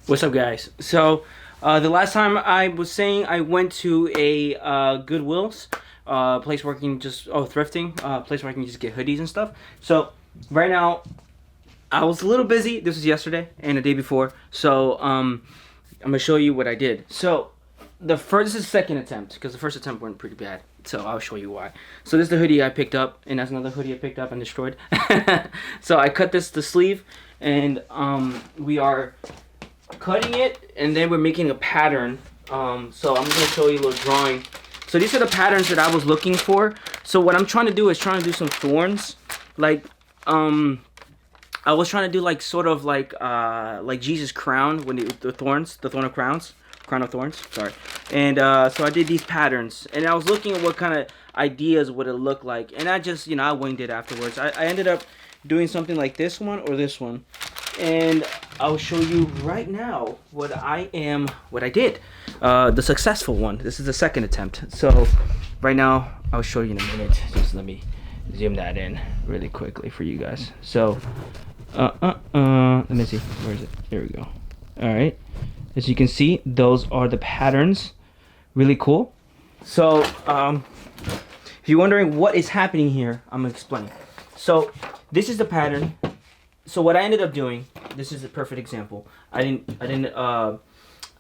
What's up, guys? So, the last time I was saying I went to a Goodwill's place where I can just thrifting place where I can just get hoodies and stuff. So right now I was a little busy. This was yesterday and the day before. So I'm gonna show you what I did. So this is the second attempt because the first attempt went pretty bad. So I'll show you why. So this is the hoodie I picked up, and that's another hoodie I picked up and destroyed. So I cut the sleeve, and we are cutting it, and then we're making a pattern. So I'm gonna show you a little drawing. So these are the patterns that I was looking for. So what I'm trying to do is do some thorns, like I was trying to do like sort of like Jesus' crown when the thorns, the thorn of crowns, crown of thorns. Sorry. And so I did these patterns, and I was looking at what kind of ideas would it look like, and I just I winged it afterwards. I ended up doing something like this one or this one, and I'll show you right now what I did. The successful one. This is the second attempt. So right now I'll show you in a minute. Just let me zoom that in really quickly for you guys. So let me see, where is it? There we go. All right, as you can see, those are the patterns. Really cool. So if you're wondering what is happening here, I'm gonna explain. So this is the pattern. So what I ended up doing, this is a perfect example. I didn't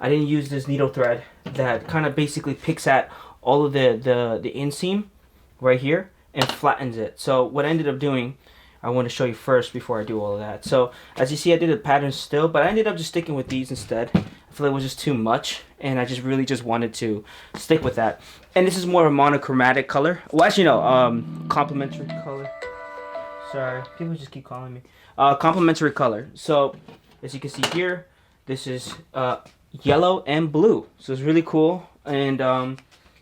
use this needle thread that kind of basically picks at all of the inseam right here and flattens it. So what I ended up doing, I want to show you first before I do all of that. So as you see, I did the pattern still, but I ended up just sticking with these instead. I feel like it was just too much, and I just really just wanted to stick with that. And this is more of a monochromatic color. Well, actually no, complementary color. Sorry, people just keep calling me. Complementary color. So as you can see here, this is yellow and blue. So it's really cool. And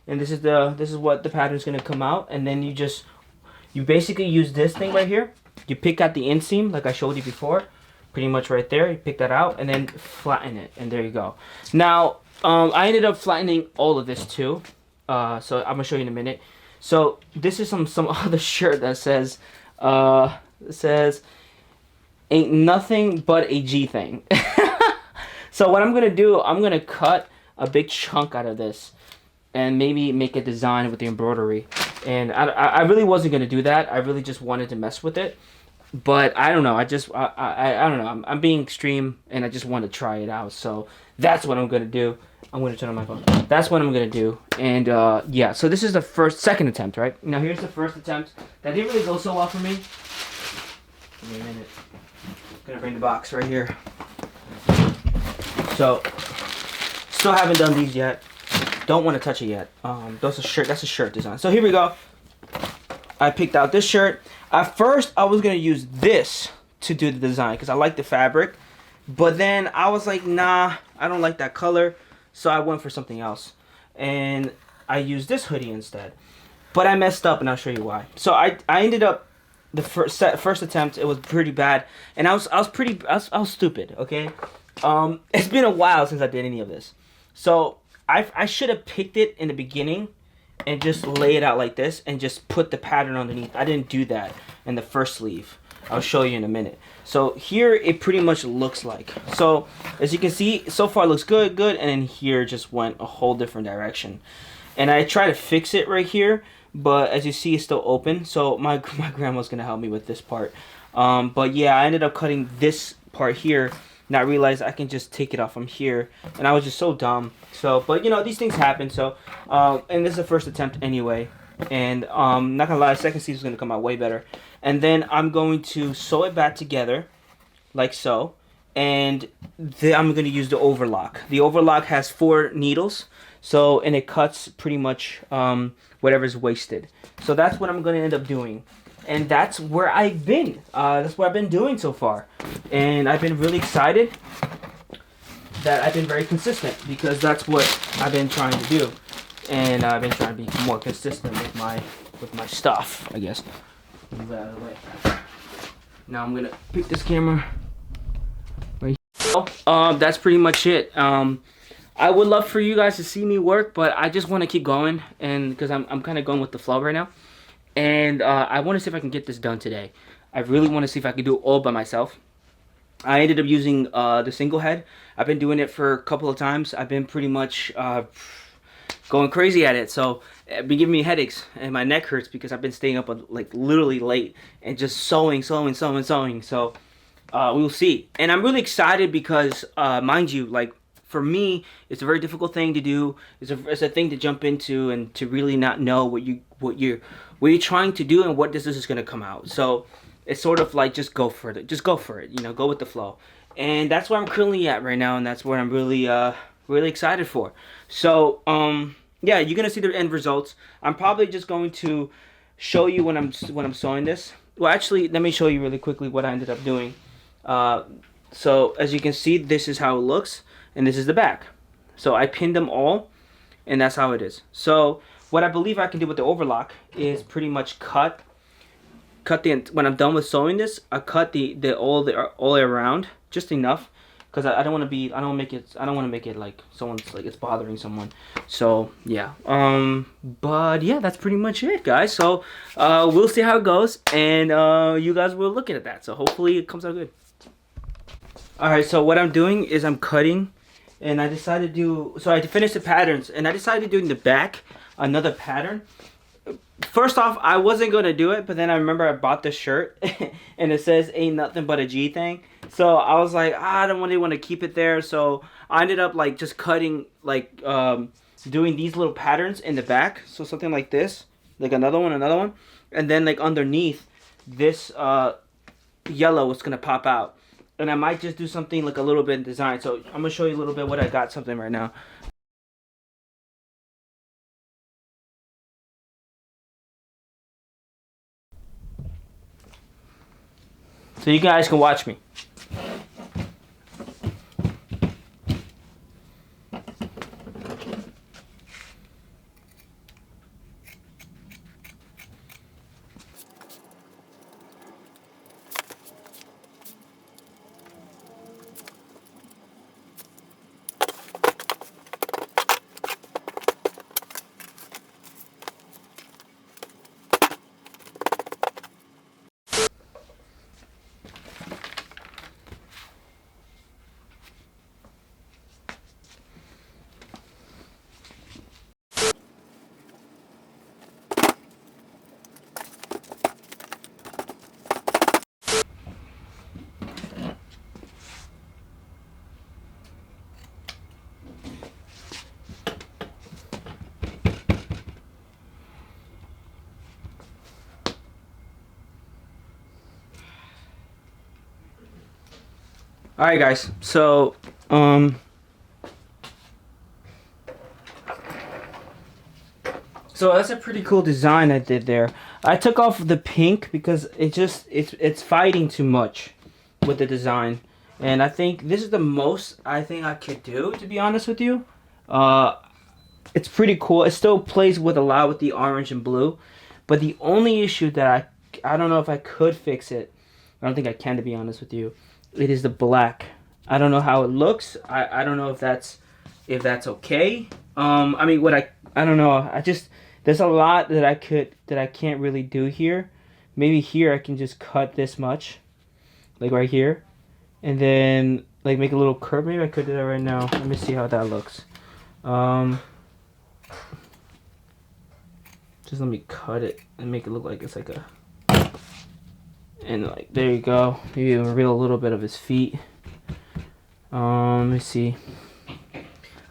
this is what the pattern is gonna come out. And then you basically use this thing right here. You pick out the inseam like I showed you before, pretty much right there. You pick that out and then flatten it, and there you go. Now I ended up flattening all of this too. So I'm gonna show you in a minute. So this is some other shirt that says ain't nothing but a G thing. So what I'm gonna do, I'm gonna cut a big chunk out of this and maybe make a design with the embroidery. And I really wasn't gonna do that. I really just wanted to mess with it, but I don't know. I don't know. I'm being extreme, and I just want to try it out. So that's what I'm gonna do. I'm gonna turn on my phone. That's what I'm gonna do. And yeah. So this is the second attempt, right? Now here's the first attempt. That didn't really go so well for me. Give me a minute. I'm gonna bring the box right here. So still haven't done these yet. Don't want to touch it yet. That's a shirt design. So here we go. I picked out this shirt. At first, I was gonna use this to do the design because I like the fabric, but then I was like, nah, I don't like that color, so I went for something else, and I used this hoodie instead. But I messed up, and I'll show you why. So I ended up the first attempt. It was pretty bad, and I was stupid. Okay, it's been a while since I did any of this, so I should have picked it in the beginning and just lay it out like this and just put the pattern underneath. I didn't do that in the first sleeve. I'll show you in a minute. So here it pretty much looks like. So as you can see, so far it looks good, and then here just went a whole different direction. And I try to fix it right here, but as you see, it's still open. So my grandma's gonna help me with this part. But yeah, I ended up cutting this part here. Not realize I can just take it off from here, and I was just so dumb. So, but these things happen. So, and this is the first attempt anyway, and not gonna lie, second season is gonna come out way better. And then I'm going to sew it back together, like so, and then I'm gonna use the overlock. The overlock has 4 needles, so and it cuts pretty much whatever's wasted. So that's what I'm gonna end up doing. And that's where I've been. That's what I've been doing so far. And I've been really excited that I've been very consistent because that's what I've been trying to do. And I've been trying to be more consistent with my stuff, I guess. Move that out of the way. Now I'm gonna pick this camera right here. That's pretty much it. I would love for you guys to see me work, but I just want to keep going, and because I'm kind of going with the flow right now. And I want to see if I can get this done today. I really want to see if I can do it all by myself. I ended up using the single head. I've been doing it for a couple of times. I've been pretty much going crazy at it. So it's been giving me headaches and my neck hurts because I've been staying up like literally late and just sewing. So we will see. And I'm really excited because mind you, like for me, it's a very difficult thing to do. It's a thing to jump into and to really not know what you're trying to do and what this is going to come out. So it's sort of like just go for it. Just go for it. You know, go with the flow. And that's where I'm currently at right now, and that's what I'm really really excited for. So yeah, you're gonna see the end results. I'm probably just going to show you when I'm sewing this. Well, actually, let me show you really quickly what I ended up doing. So as you can see, this is how it looks, and this is the back. So I pinned them all, and that's how it is. So what I believe I can do with the overlock is pretty much cut the when I'm done with sewing this, I cut the all the way around just enough because I don't want to be I don't want to make it like someone's like it's bothering someone. So yeah, but yeah, that's pretty much it, guys. So we'll see how it goes, and you guys will look at that. So hopefully it comes out good. All right, so what I'm doing is I'm cutting, and I decided to do so I finished the patterns, and I decided to do in the back another pattern. First off, I wasn't gonna do it, but then I remember I bought this shirt and it says "Ain't nothing but a G thing." So I was like, I don't really want to keep it there. So I ended up like just cutting like doing these little patterns in the back. So something like this, like another one, and then like underneath this yellow is gonna pop out. And I might just do something like a little bit in design. So I'm gonna show you a little bit what I got something right now. So you guys can watch me. All right, guys. So, so that's a pretty cool design I did there. I took off the pink because it's fighting too much with the design, and I think this is the most I think I could do, to be honest with you. It's pretty cool. It still plays with a lot with the orange and blue, but the only issue that I don't know if I could fix it. I don't think I can, to be honest with you. It is the black. I don't know how it looks. I don't know if that's okay. I mean, I don't know. There's a lot that I can't really do here. Maybe here I can just cut this much, like right here, and then like make a little curve. Maybe I could do that right now. Let me see how that looks. Just let me cut it and make it look like it's like a. And like there you go. Maybe reveal a little bit of his feet. Let me see.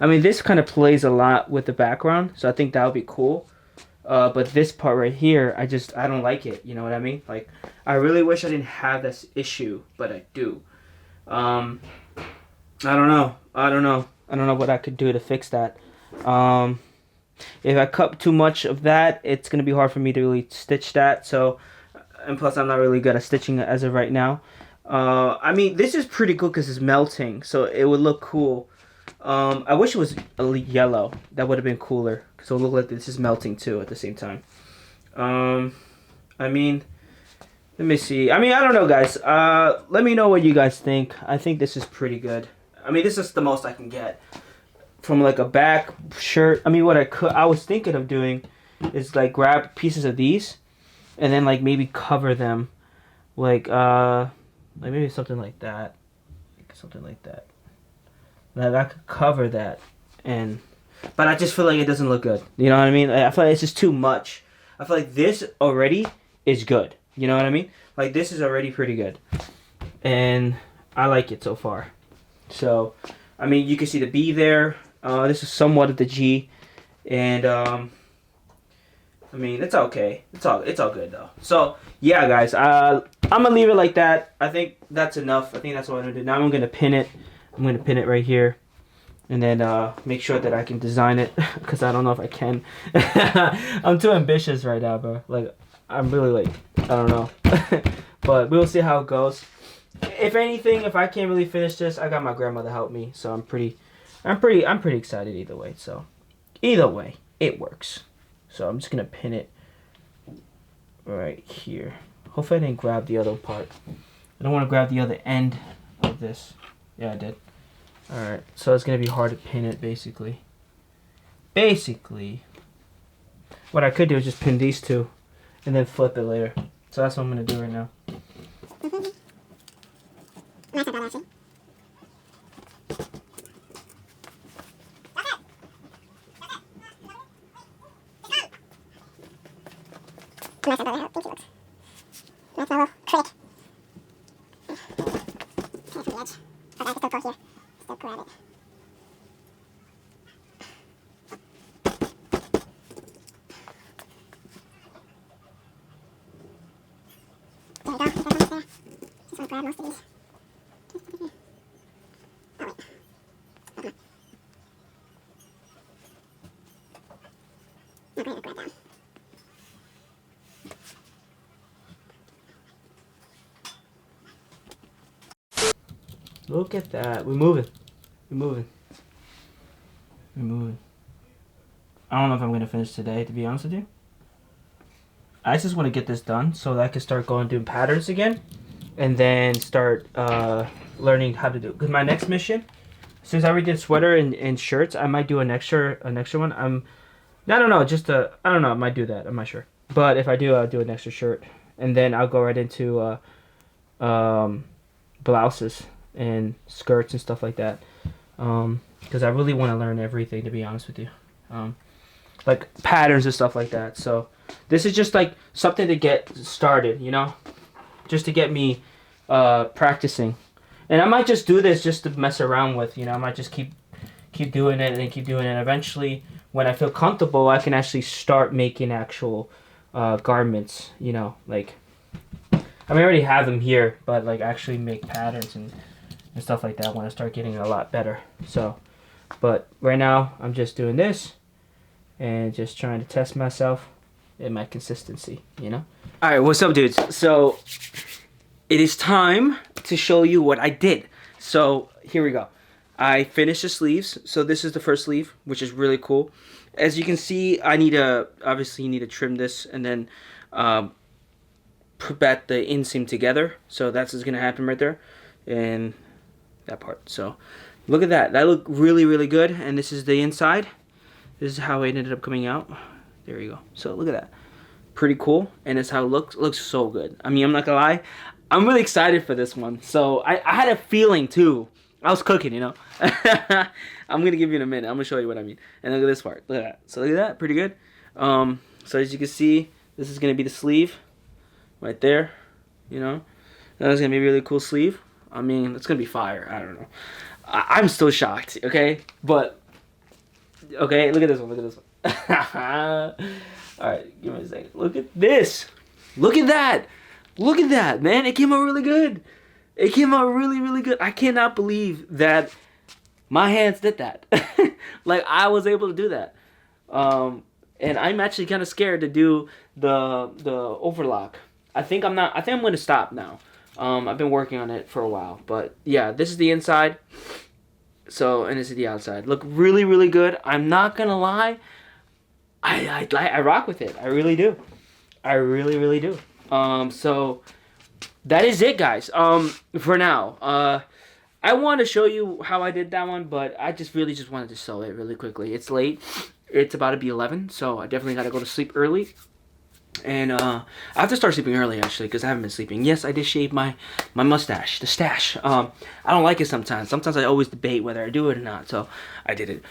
I mean, this kind of plays a lot with the background, so I think that would be cool. But this part right here, I don't like it. You know what I mean? Like, I really wish I didn't have this issue, but I do. I don't know. I don't know what I could do to fix that. If I cut too much of that, it's gonna be hard for me to really stitch that. So. And plus, I'm not really good at stitching it as of right now. I mean, this is pretty cool because it's melting, so it would look cool. I wish it was yellow. That would have been cooler, because it would look like this is melting too at the same time. I mean, let me see. I mean, I don't know, guys. Let me know what you guys think. I think this is pretty good. I mean, this is the most I can get from like a back shirt. I mean, what I was thinking of doing is like grab pieces of these. And then like maybe cover them, like maybe something like that. something like that. Like I could cover that, but I just feel like it doesn't look good. You know what I mean? I feel like it's just too much. I feel like this already is good. You know what I mean? Like this is already pretty good, and I like it so far. So, I mean, you can see the B there. This is somewhat of the G, and I mean, it's okay. It's all good though. So yeah, guys, I'm gonna leave it like that. I think that's enough. I think that's what I'm gonna do. Now I'm gonna pin it. I'm gonna pin it right here, and then make sure that I can design it, because I don't know if I can. I'm too ambitious right now, bro. Like I'm really like I don't know, but we'll see how it goes. If anything, if I can't really finish this, I got my grandmother help me, so I'm pretty excited either way. So either way, it works. So I'm just gonna pin it right here. Hopefully I didn't grab the other part. I don't want to grab the other end of this. Yeah, I did. Alright, so it's gonna be hard to pin it basically. Basically, what I could do is just pin these two and then flip it later. So that's what I'm gonna do right now. That's my little critic. Okay, from the edge. But I can still go here. Still grab it. There we go. There. Just want to grab most of these. Oh, wait. Okay. I'm going to grab down. Look at that. We're moving. We're moving. We're moving. I don't know if I'm going to finish today, to be honest with you. I just want to get this done so that I can start going doing patterns again. And then start learning how to do it. Because my next mission, since I already did sweater and shirts, I might do an extra one. I don't know. I don't know. I might do that. I'm not sure. But if I do, I'll do an extra shirt. And then I'll go right into blouses and skirts and stuff like that, because I really want to learn everything, to be honest with you, like patterns and stuff like that. So this is just like something to get started, you know, just to get me practicing. And I might just do this just to mess around with, you know. I might just keep doing it and keep doing it. Eventually, when I feel comfortable, I can actually start making actual garments, you know, like I mean, I already have them here, but like actually make patterns and stuff like that when I start getting a lot better. So, but right now I'm just doing this and just trying to test myself and my consistency, you know? All right, what's up, dudes? So it is time to show you what I did. So here we go. I finished the sleeves. So this is the first sleeve, which is really cool. As you can see, obviously you need to trim this and then put back the inseam together. So that's what's gonna happen right there. And that part. So look at that. That looked really, really good. And this is the inside. This is how it ended up coming out. There you go. So look at that. Pretty cool. And that's how it looks. It looks so good. I mean, I'm not gonna lie. I'm really excited for this one. So I had a feeling too. I was cooking, you know. I'm gonna give you in a minute. I'm gonna show you what I mean. And look at this part. Look at that. So look at that. Pretty good. So as you can see, this is gonna be the sleeve right there. You know, that's gonna be a really cool sleeve. I mean, it's gonna be fire. I don't know. I'm still shocked. Okay, but okay. Look at this one. Look at this one. All right, give me a second. Look at this. Look at that. Look at that, man. It came out really good. It came out really, really good. I cannot believe that my hands did that. Like I was able to do that. And I'm actually kind of scared to do the overlock. I think I'm going to stop now. I've been working on it for a while, but yeah, this is the inside. So, and this is the outside. Look really, really good. I'm not gonna lie. I rock with it. I really do. I really, really do. So that is it, guys. For now, I want to show you how I did that one, but I just wanted to sew it really quickly. It's late. It's about to be 11, so I definitely got to go to sleep early. And I have to start sleeping early actually because I haven't been sleeping. Yes, I did shave my mustache, the stash. I don't like it sometimes. Sometimes I always debate whether I do it or not. So I did it.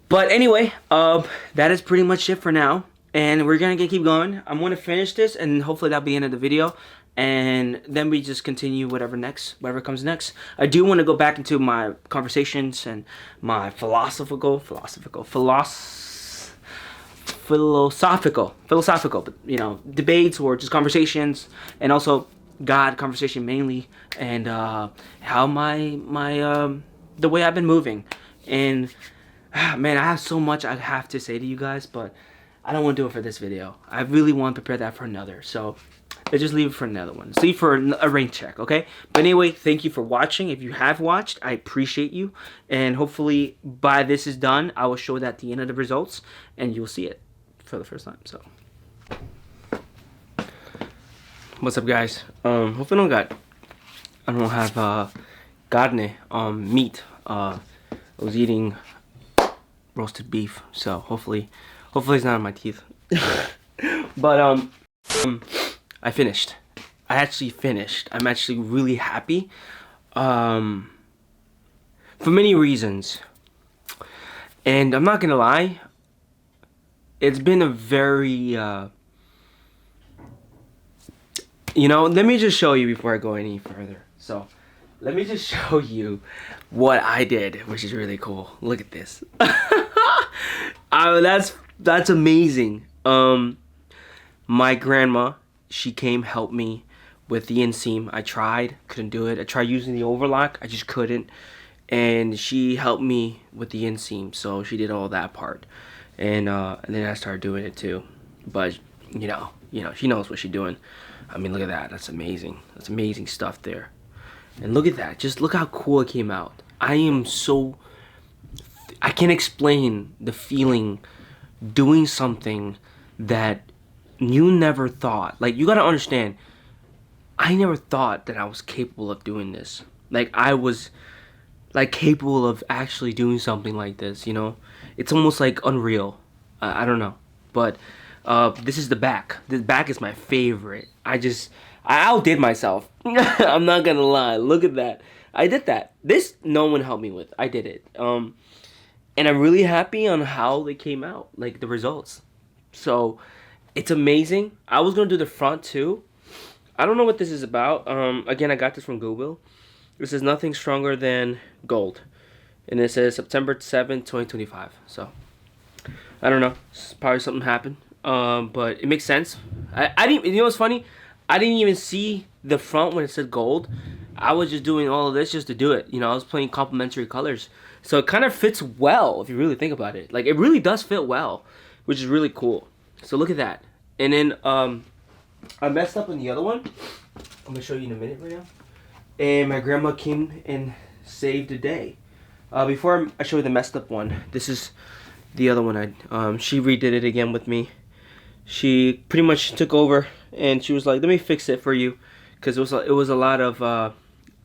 But anyway, that is pretty much it for now. And we're gonna keep going. I'm gonna finish this and hopefully that'll be the end of the video. And then we just continue whatever comes next. I do want to go back into my conversations and my philosophical, you know, debates or just conversations, and also God conversation mainly, and how the way I've been moving. And man, I have so much I have to say to you guys, but I don't want to do it for this video. I really want to prepare that for another. So let's just leave it for another one. Let's leave for a rank check, okay? But anyway, thank you for watching. If you have watched, I appreciate you. And hopefully by this is done, I will show that at the end of the results, and you'll see it for the first time. So what's up, guys? Hopefully I don't have carne meat. I was eating roasted beef, so hopefully it's not in my teeth. But I finished. I actually finished. I'm actually really happy. For many reasons. And I'm not gonna lie, it's been a very you know, let me just show you before I go any further. So let me just show you what I did, which is really cool. Look at this. That's amazing. My grandma, she came help me with the inseam. I tried, couldn't do it. I tried using the overlock, I just couldn't. And she helped me with the inseam, so she did all that part. And then I started doing it too. But you know, she knows what she's doing. I mean, look at that. That's amazing. That's amazing stuff there. And look at that. Just look how cool it came out. I can't explain the feeling doing something that you never thought. Like, you gotta understand, I never thought that I was capable of doing this. Like, I was like capable of actually doing something like this, you know? It's almost like unreal. I don't know. But this is the back. The back is my favorite. I outdid myself. I'm not gonna lie. Look at that. I did that. This no one helped me with. I did it. And I'm really happy on how they came out, like the results. So it's amazing. I was gonna do the front too. I don't know what this is about. Again, I got this from Google. This is nothing stronger than gold, and it says September 7th, 2025. So I don't know. Probably something happened. But it makes sense. I didn't. You know what's funny? I didn't even see the front when it said gold. I was just doing all of this just to do it. You know, I was playing complementary colors. So it kind of fits well if you really think about it. Like, it really does fit well, which is really cool. So look at that. And then I messed up on the other one. I'm gonna show you in a minute right now. And my grandma came and saved the day. Before I show you the messed up one, this is the other one. She redid it again with me. She pretty much took over and she was like, "Let me fix it for you," because it was a lot of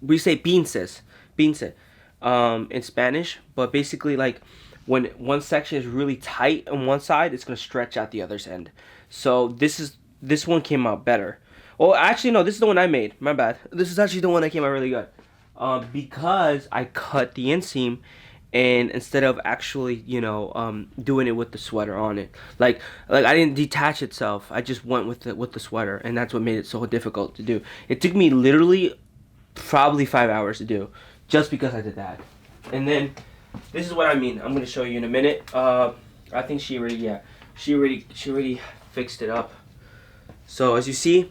we say pinces in Spanish, but basically, like, when one section is really tight on one side, it's gonna stretch out the other's end. So this one came out better. Oh, actually no, this is the one I made. My bad. This is actually the one that came out really good. Because I cut the inseam, and instead of actually, you know, doing it with the sweater on it, like I didn't detach itself. I just went with the sweater, and that's what made it so difficult to do. It took me literally probably 5 hours to do, just because I did that. And then this is what I mean. I'm gonna show you in a minute. I think she already fixed it up. So as you see,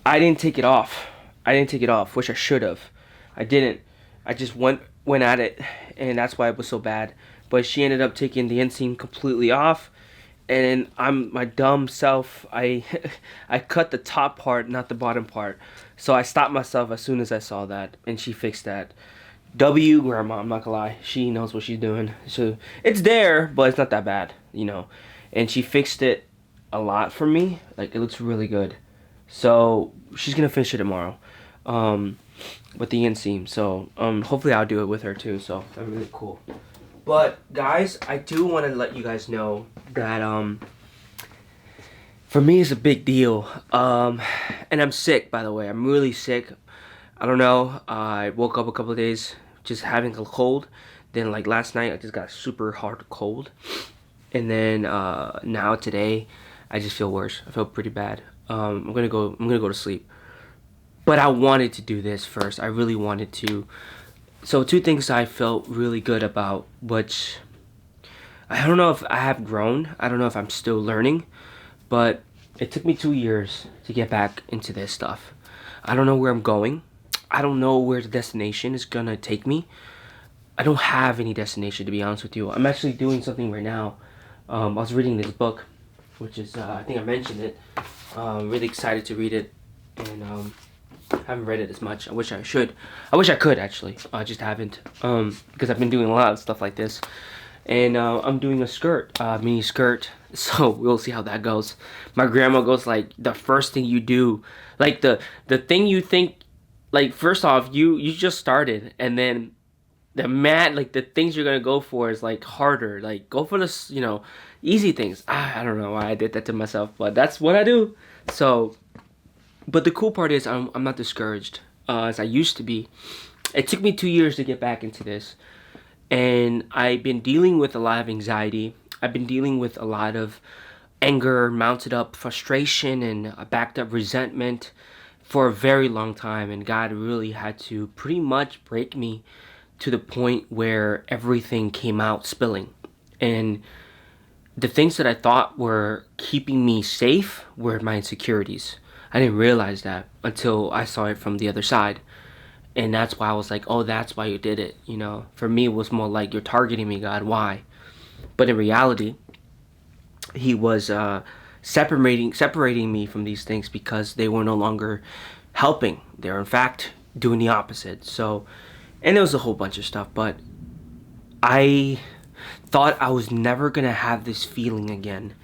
I didn't take it off. Which I should have. I didn't. I just went at it, and that's why it was so bad. But she ended up taking the inseam completely off, and my dumb self, I cut the top part, not the bottom part. So I stopped myself as soon as I saw that, and she fixed that. Grandma, I'm not gonna lie, she knows what she's doing. So it's there, but it's not that bad, you know. And she fixed it a lot for me. Like, it looks really good. So she's gonna finish it tomorrow, with the inseam. So hopefully I'll do it with her too. So that'd be really cool. But guys, I do want to let you guys know that For me, it's a big deal. And I'm sick, by the way. I'm really sick. I don't know. I woke up a couple of days just having a cold. Then, like last night, I just got a super hard cold. And then now today, I just feel worse. I feel pretty bad. I'm gonna go. I'm gonna go to sleep. But I wanted to do this first. I really wanted to. So two things I felt really good about, which I don't know if I have grown. I don't know if I'm still learning, but it took me 2 years to get back into this stuff. I don't know where I'm going. I don't know where the destination is gonna take me. I don't have any destination, to be honest with you. I'm actually doing something right now. I was reading this book, which is I think I mentioned it. Really excited to read it, and I haven't read it as much. I wish I should. I wish I could actually. I just haven't, because I've been doing a lot of stuff like this. And I'm doing a skirt, mini skirt. So we'll see how that goes. My grandma goes like, the first thing you do, like the thing you think, like first off, you just started, and then like the things you're gonna go for is like harder. Like go for this, easy things. I don't know why I did that to myself, but that's what I do. So, but the cool part is I'm not discouraged as I used to be. It took me 2 years to get back into this. And I've been dealing with a lot of anxiety. I've been dealing with a lot of anger, mounted up frustration, and backed up resentment for a very long time. And God really had to pretty much break me to the point where everything came out spilling. And the things that I thought were keeping me safe were my insecurities. I didn't realize that until I saw it from the other side. And that's why I was like, oh, that's why you did it. For me, it was more like, you're targeting me, God. Why? But in reality, he was separating me from these things because they were no longer helping. They were, in fact, doing the opposite. So, and there was a whole bunch of stuff. But I thought I was never going to have this feeling again.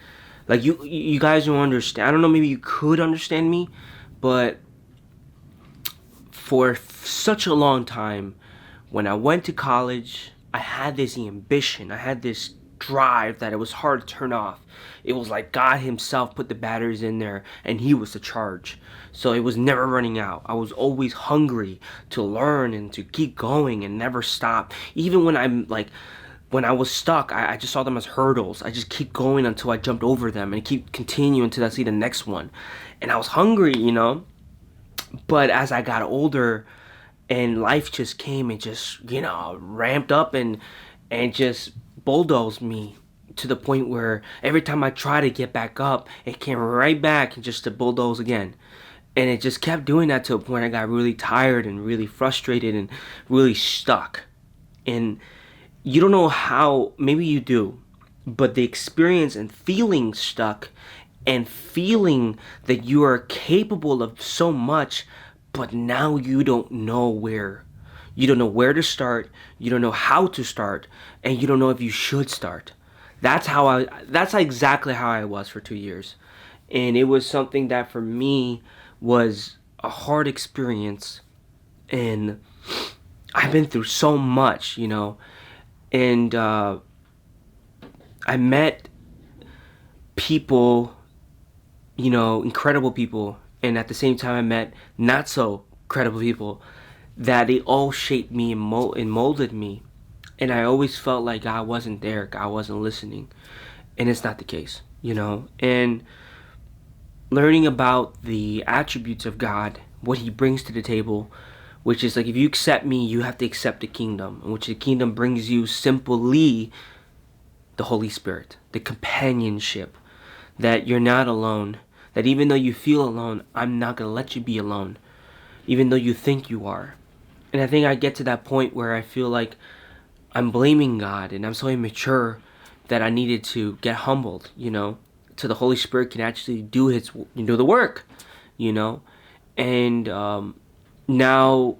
Like, you guys don't understand. I don't know, maybe you could understand me. But for such a long time, when I went to college, I had this ambition. I had this drive that it was hard to turn off. It was like God himself put the batteries in there, and he was the charge. So it was never running out. I was always hungry to learn and to keep going and never stop. Even when when I was stuck, I just saw them as hurdles. I just keep going until I jumped over them and keep continuing until I see the next one. And I was hungry, But as I got older and life just came and just, ramped up and just bulldozed me to the point where every time I try to get back up, it came right back and just to bulldoze again. And it just kept doing that to a point I got really tired and really frustrated and really stuck. And you don't know how, maybe you do, but the experience and feeling stuck and feeling that you are capable of so much, but now you don't know where. You don't know where to start, you don't know how to start, and you don't know if you should start. That's exactly how I was for 2 years. And it was something that for me was a hard experience. And I've been through so much, And I met people, incredible people, and at the same time I met not so credible people, that they all shaped me and molded me. And I always felt like God wasn't there, God wasn't listening, and it's not the case, And learning about the attributes of God, what he brings to the table, which is like, if you accept me, you have to accept the kingdom, which the kingdom brings you simply the Holy Spirit, the companionship, that you're not alone, that even though you feel alone, I'm not going to let you be alone, even though you think you are. And I think I get to that point where I feel like I'm blaming God, and I'm so immature that I needed to get humbled, so the Holy Spirit can actually do the work, And now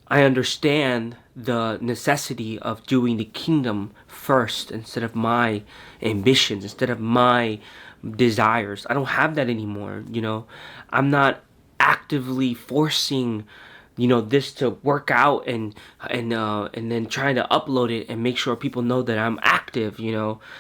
I understand the necessity of doing the kingdom first instead of my ambitions, instead of my desires. I don't have that anymore, I'm not actively forcing this to work out and then trying to upload it and make sure people know that I'm active.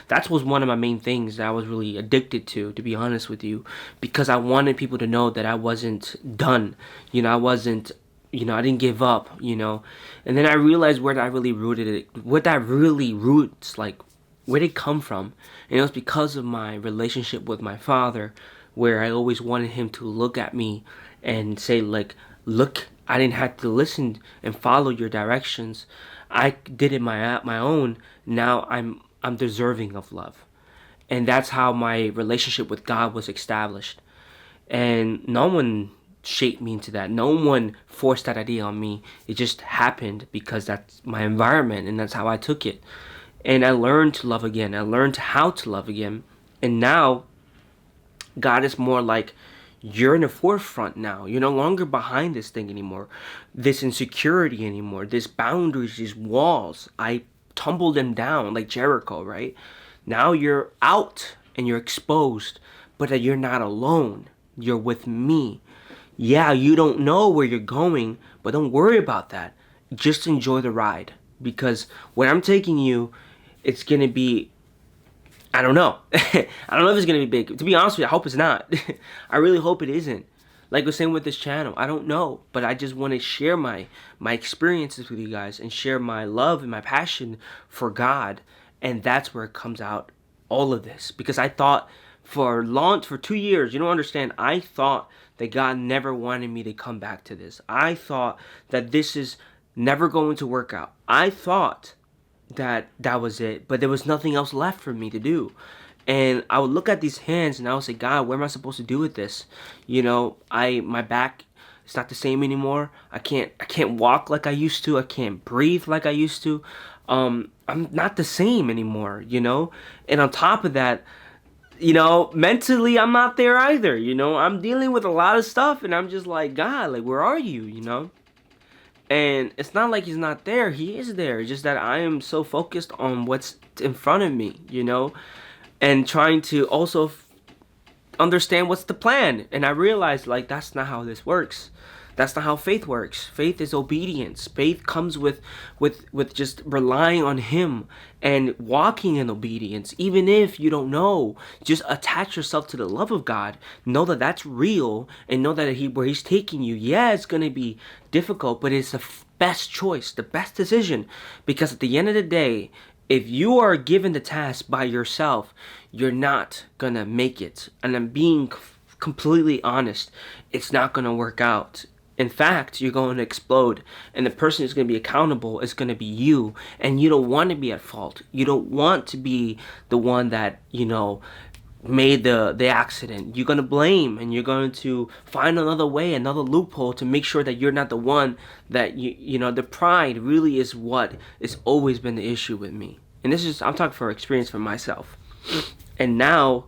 That was one of my main things that I was really addicted to be honest with you, because I wanted people to know that I wasn't done. I wasn't, I didn't give up. And then I realized where that really rooted it, what that really roots, like where they come from. And it was because of my relationship with my father, where I always wanted him to look at me and say, like, look, I didn't have to listen and follow your directions. I did it my own. Now I'm deserving of love. And that's how my relationship with God was established. And no one shaped me into that. No one forced that idea on me. It just happened because that's my environment and that's how I took it. And I learned to love again. I learned how to love again. And now God is more like, you're in the forefront now. You're no longer behind this thing anymore. This insecurity anymore. This boundaries, these walls. I tumbled them down like Jericho, right? Now you're out and you're exposed, but that you're not alone. You're with me. Yeah, you don't know where you're going, but don't worry about that. Just enjoy the ride. Because where I'm taking you, it's going to be, I don't know. I don't know if it's going to be big. To be honest with you, I hope it's not. I really hope it isn't. Like we're saying with this channel, I don't know. But I just want to share my experiences with you guys and share my love and my passion for God. And that's where it comes out, all of this. Because I thought for 2 years, you don't understand, I thought that God never wanted me to come back to this. I thought that this is never going to work out. I thought that was it, but there was nothing else left for me to do. And I would look at these hands and I would say, God, what am I supposed to do with this? My back is not the same anymore. I can't walk like I used to. I can't breathe like I used to. I'm not the same anymore, And on top of that, mentally I'm not there either, I'm dealing with a lot of stuff and I'm just like, God, like, where are you, And it's not like he's not there. He is there. It's just that I am so focused on what's in front of me, and trying to also understand what's the plan. And I realized, like, that's not how this works. That's not how faith works. Faith is obedience. Faith comes with just relying on him and walking in obedience. Even if you don't know, just attach yourself to the love of God. Know that that's real and know that where he's taking you, yeah, it's going to be difficult, but it's the best choice, the best decision. Because at the end of the day, if you are given the task by yourself, you're not going to make it. And I'm being completely honest, it's not going to work out. In fact, you're going to explode, and the person who's going to be accountable is going to be you, and you don't want to be at fault. You don't want to be the one that, made the accident. You're going to blame, and you're going to find another way, another loophole to make sure that you're not the one that, the pride really is what has always been the issue with me. And I'm talking for experience for myself. And now,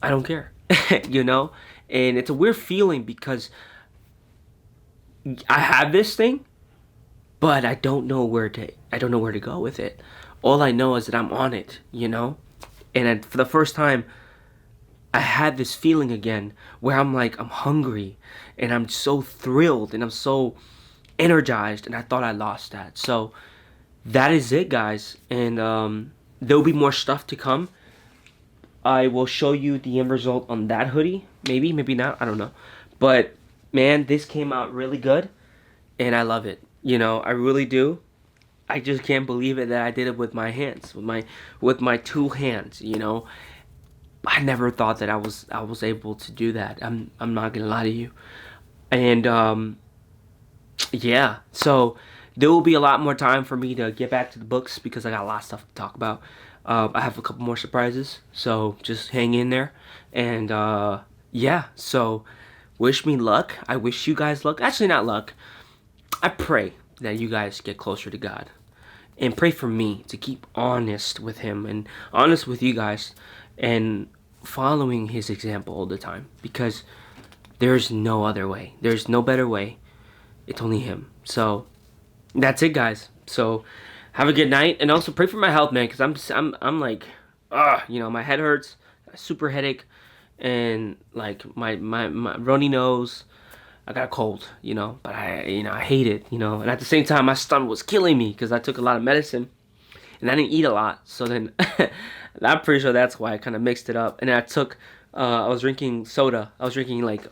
I don't care, and it's a weird feeling because I have this thing, but I don't know where to go with it. All I know is that I'm on it, And for the first time, I had this feeling again where I'm like, I'm hungry and I'm so thrilled and I'm so energized, and I thought I lost that. So that is it, guys. And there'll be more stuff to come. I will show you the end result on that hoodie. Maybe not. I don't know. But man, this came out really good, and I love it. I really do. I just can't believe it that I did it with my hands, with my two hands. I never thought that I was able to do that. I'm not gonna lie to you, and yeah. So there will be a lot more time for me to get back to the books because I got a lot of stuff to talk about. I have a couple more surprises, so just hang in there, and yeah. So wish me luck. I wish you guys luck. Actually, not luck. I pray that you guys get closer to God. And pray for me to keep honest with him and honest with you guys and following his example all the time. Because there's no other way. There's no better way. It's only him. So that's it, guys. So have a good night. And also pray for my health, man. Because I'm like, my head hurts. Super headache. And like my runny nose, I got a cold, you know, but I hate it, you know. And at the same time, my stomach was killing me because I took a lot of medicine and I didn't eat a lot. So then I'm pretty sure that's why I kind of mixed it up. And I took, I was drinking soda. I was drinking like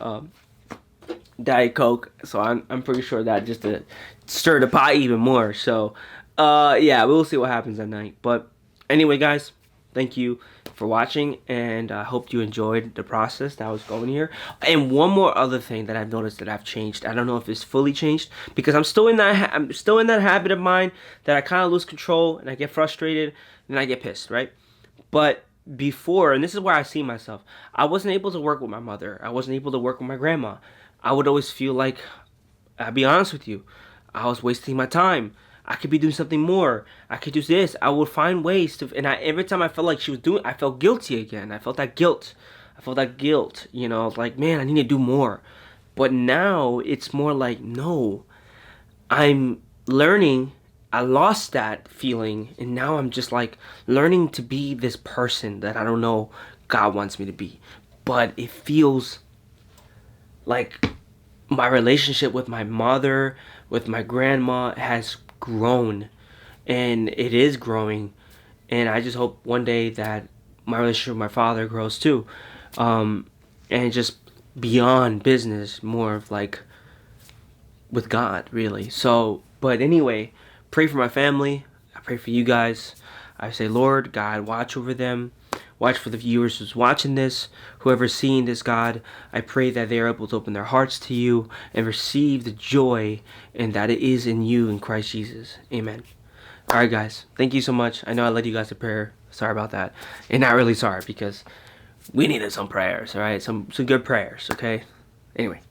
Diet Coke. So I'm pretty sure that just to stir the pot even more. So yeah, we'll see what happens at night. But anyway, guys, thank you for watching, and I hope you enjoyed the process that I was going here. And one more other thing that I've noticed that I've changed. I don't know if it's fully changed because I'm still in that habit of mine that I kind of lose control and I get frustrated and I get pissed, right? But before, and this is where I see myself, I wasn't able to work with my mother. I wasn't able to work with my grandma. I would always feel like, I'll be honest with you, I was wasting my time. I could be doing something more. I could do this. I would find ways to, and every time I felt like she was doing, I felt guilty again. I felt that guilt. You know, like, man, I need to do more. But now it's more like, no, I'm learning. I lost that feeling, and now I'm just like learning to be this person that I don't know God wants me to be. But it feels like my relationship with my mother, with my grandma has grown, and it is growing, and I just hope one day that my relationship with my father grows too, and just beyond business, more of like with God, really. So, but anyway, pray for my family. I pray for you guys. I say, Lord God, watch over them. Watch for the viewers who's watching this, whoever's seeing this, God. I pray that they are able to open their hearts to you and receive the joy and that it is in you in Christ Jesus. Amen. All right, guys. Thank you so much. I know I led you guys to prayer. Sorry about that. And not really sorry because we needed some prayers, all right? Some good prayers, okay? Anyway.